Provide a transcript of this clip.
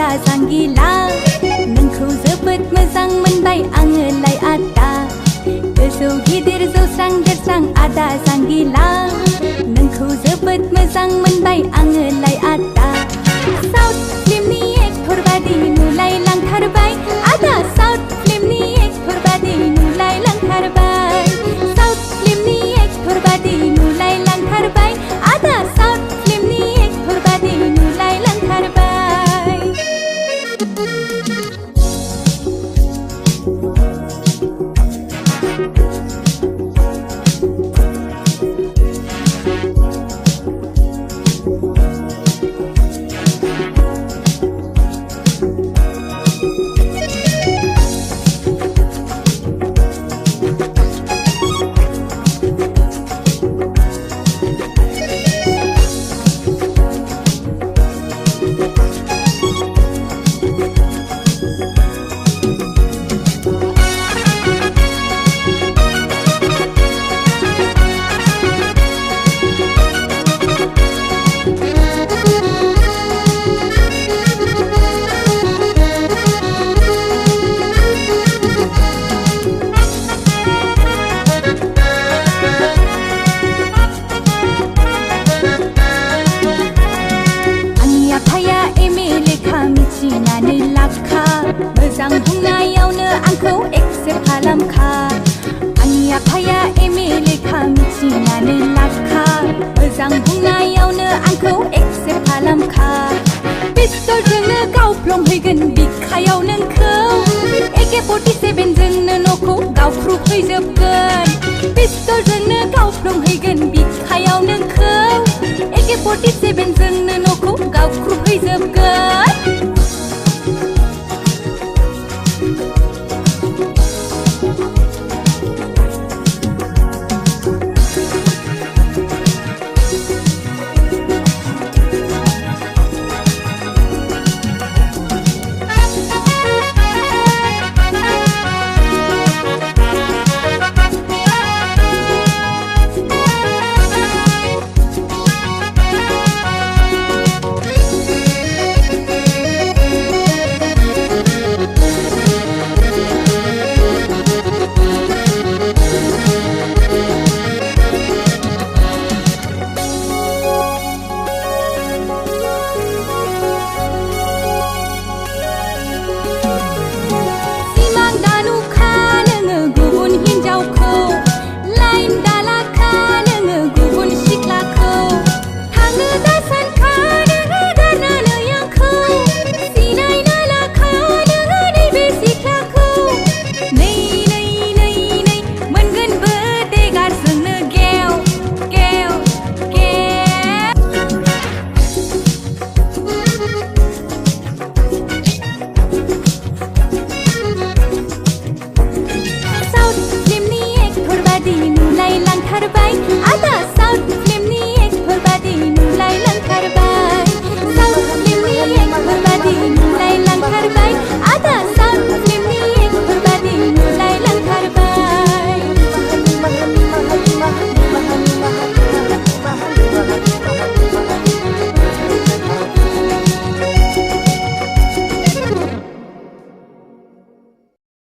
आदा सांगिला नोंखौ जोबोद मोजां मोनबाय आङो लाय आदा गोजौ गिदिर जौस्रां देरस्रां आदा सांगिला नोंखौ जोबोद मोजां मोनबाय आङो लाय आदा साउथ फिल्मनि एक्टर बादि नुलायलांथारबाय आदा साउथ फिल्मनि एक्टर बादि नुलायलांथारबाय साउथ फिल्मनि एक्टर बादि नुलायलांथारबाय आदा साउथ फिल्मनि एक्टर बादि नुलायलांथारबाय मोजां बुंनायावनो आंखौ एक्सेप्ट खालामखा आंनि आफाया एम ए लेखा मिथिनानै लाखा मोजां बुंनायावनो